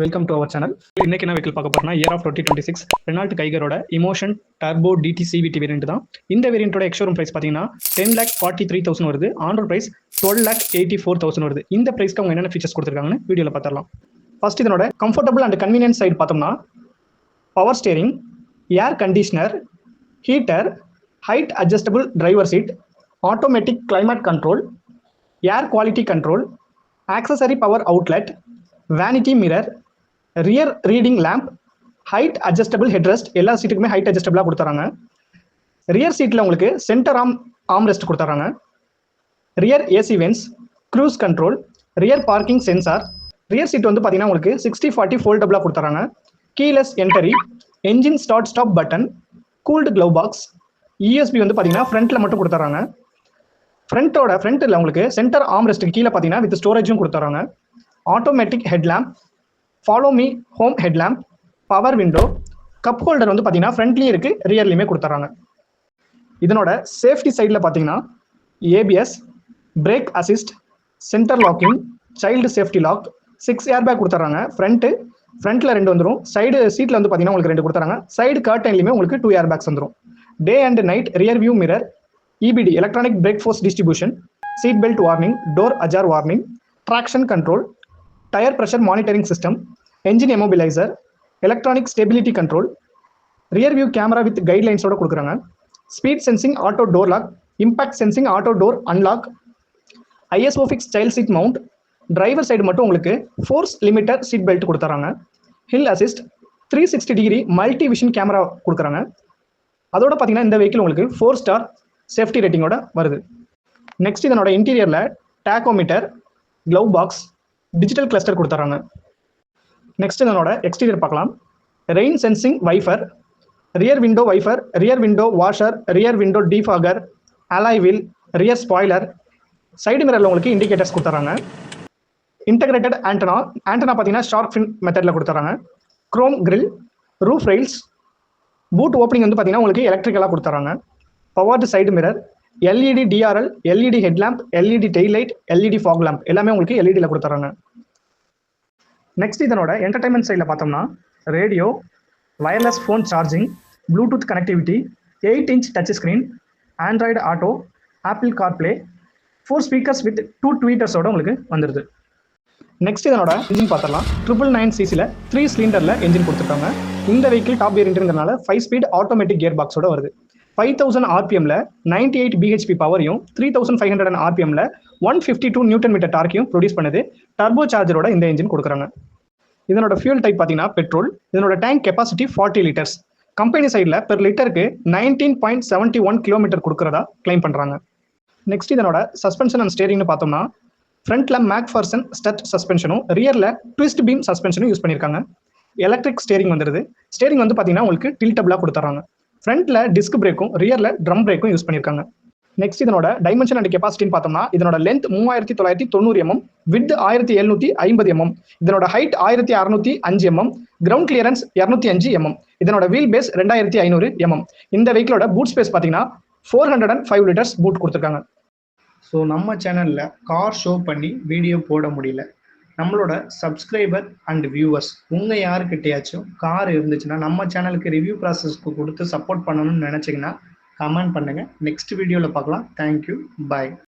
Welcome to our channel. இன்னைக்கு என்ன vehicle பார்க்க போறோம்னா இயர் ஆஃப் 2026 ரெனால்ட் கைகரோட emotion turbo DT CVT variant தான். இந்த வேரியன்ட்டோட எக்ஸ்ஷோரூம் பிரைஸ் பார்த்தீங்கன்னா 10,43,000 வருது. ஆன் ரோட் பிரைஸ் 12,84,000 வருது. இந்த பிரைஸ்க்கு அவங்க என்னென்ன ஃபீச்சர்ஸ் கொடுத்துருக்காங்கன்னு வீடியோவில் பார்த்துடலாம். ஃபர்ஸ்ட் இதனோட கம்ஃபர்டபுள் அண்ட் கன்வீனியன்ஸ் சைடு பார்த்தோம்னா power steering, air conditioner, heater, height adjustable driver seat, automatic climate control, air quality control, accessory power outlet, vanity mirror, rear reading lamp, height adjustable headrest. எல்லா சீட்டுக்குமே height அட்ஜஸ்டபிளாக கொடுத்துறாங்க. Rear சீட்டில் உங்களுக்கு centre arm rest கொடுத்துறாங்க. Rear AC vents, cruise control, rear parking sensor. Rear seat வந்து பார்த்தீங்கன்னா உங்களுக்கு 60/40 ஃபோல்டபுளாக கொடுத்துறாங்க. Keyless entry, engine start stop button, cooled glove box, USB வந்து பார்த்தீங்கன்னா ஃப்ரண்ட்டில் மட்டும் கொடுத்துறாங்க. ஃப்ரண்ட்டில் உங்களுக்கு சென்டர் ஆர்ம் ரெஸ்ட்டுக்கு கீழே பார்த்தீங்கன்னா வித் ஸ்டோரேஜும் கொடுத்துறாங்க. Automatic headlamp, follow me home headlamp, power window, cup holder வந்து பார்த்தீங்கன்னா ஃப்ரண்ட்லேயும் இருக்குது, ரியர்லையுமே கொடுத்துறாங்க. இதனோட சேஃப்டி சைடில் பார்த்தீங்கன்னா ABS, brake assist, centre locking, child safety lock, 6 air bag கொடுத்துறாங்க. ஃப்ரண்ட்டில் 2 வந்துடும். சைடு சீட்டில் வந்து பார்த்தீங்கன்னா உங்களுக்கு 2 கொடுத்துறாங்க. சைடு கர்டன்லையுமே உங்களுக்கு 2 ஏர் பேக்ஸ் வந்துடும். Day and night rear view mirror, EBD electronic brake force distribution, seat belt warning, door ajar warning, traction control, tyre pressure monitoring system, engine immobiliser, electronic stability control, rear view camera with கைட்லைன்ஸோட கொடுக்குறாங்க. Speed sensing auto door lock, impact sensing auto door unlock, ISOFIX child seat mount. Driver side மட்டும் உங்களுக்கு force limiter seat belt கொடுத்துறாங்க. Hill assist, 360 degree multi vision camera கொடுக்குறாங்க. அதோட பார்த்தீங்கன்னா இந்த vehicle உங்களுக்கு 4 ஸ்டார் சேஃப்டி ரேட்டிங்கோட வருது. நெக்ஸ்ட் இதனோட இன்டீரியரில் tachometer, glove box, digital cluster கொடுத்துறாங்க. நெக்ஸ்ட் இதனோட எக்ஸ்டீரியர் பார்க்கலாம். Rain sensing wiper, rear window wiper, rear window washer, rear window defogger, alloy wheel, rear spoiler. Side மிரரில் உங்களுக்கு இண்டிகேட்டர்ஸ் கொடுத்துறாங்க. இன்டகிரேட்டட் ஆண்டனா பார்த்தீங்கன்னா ஷார்க் ஃபின் மெத்தடில் கொடுத்துறாங்க. Chrome grille, roof rails, boot opening வந்து பார்த்தீங்கன்னா உங்களுக்கு எலக்ட்ரிக்கலாக கொடுத்துறாங்க. Powered side mirror, LED DRL, LED headlamp, LED tail light, LED fog lamp எல்லாமே உங்களுக்கு எல்இடியில் கொடுத்துறாங்க. நெக்ஸ்ட் இதனோட என்டர்டைன்மெண்ட் சைடில் பார்த்தோம்னா radio, wireless phone charging, Bluetooth connectivity, 8 inch touch screen, Android auto, apple CarPlay, 4 speakers with 2 ட்வீட்டர்ஸோட உங்களுக்கு வந்துடுது. நெக்ஸ்ட் இதனோட engine பார்த்துடலாம். 999 சிசியில் 3 சிலிண்டரில் இன்ஜின் கொடுத்துருக்காங்க. இந்த வெஹிக்கிள் டாப் வேரியன்ட்ங்கிறதுனால 5 ஸ்பீட் ஆட்டோமேட்டிக் கியர் பாக்ஸோட வருது. 5000 RPMல 98 bhp பவரையும் 3500 RPMல 152 நியூட்டன் மீட்டர் டார்க்கையும் ப்ரொடியூஸ் பண்ணுது. டர்போ சார்ஜரோட இந்த இன்ஜின் கொடுக்குறாங்க. இதனோட ஃபியூல் டைப் பார்த்தீங்கன்னா பெட்ரோல். இதனோட டேங்க் கெப்பாசிட்டி 40 லிட்டர்ஸ். கம்பெனி சைடில் பெர் லிட்டருக்கு 19.71 கிலோமீட்டர் கொடுக்குறதா கிளைம் பண்ணுறாங்க. நெக்ஸ்ட் இதனோட சஸ்பென்ஷன் அண்ட் ஸ்டேரிங்னு பார்த்தோம்னா ஃப்ரண்ட்டில் மேக்ஃபர்சன் ஸ்டட் சஸ்பென்ஷனும் ரியரில் ட்விஸ்ட் பீம் சஸ்பென்ஷனும் யூஸ் பண்ணியிருக்காங்க. எலக்ட்ரிக் ஸ்டேரிங் வந்துடுது. ஸ்டேரிங் வந்து பார்த்தீங்கன்னா உங்களுக்கு டில்டபிளாக கொடுத்துறாங்க. ஃப்ரண்ட்ல டிஸ்க் பிரேக்கும் ரியர்ல ட்ரம் பிரேக்கும் யூஸ் பண்ணியிருக்காங்க. நெக்ஸ்ட் இதனோட டைமென்ஷன் அண்ட் கெப்பாசிட்டின்னு பார்த்தோம்னா இதனோட லென்த் 3990 mm, வித் 1750 mm, இதனோட height 1605 mm, ground clearance 205 mm, இதனோட வீல் பேஸ் 2500 mm. இந்த வெஹிக்கிளோட பூட் ஸ்பேஸ் பார்த்தீங்கன்னா 405 லிட்டர்ஸ் பூட் கொடுத்துருக்காங்க. ஸோ நம்ம சேனலில் கார் ஷோ பண்ணி வீடியோ போட முடியல. நம்மளோட சப்ஸ்கிரைபர் அண்ட் வியூவர்ஸ் உங்கள் யாருக்கிட்டையாச்சும் கார் இருந்துச்சுன்னா நம்ம சேனலுக்கு ரிவ்யூ ப்ராசஸ்க்கு கொடுத்து சப்போர்ட் பண்ணணும்னு நினச்சிங்கன்னா கமெண்ட் பண்ணுங்கள். நெக்ஸ்ட் வீடியோவில் பார்க்கலாம். தேங்க்யூ, பாய்.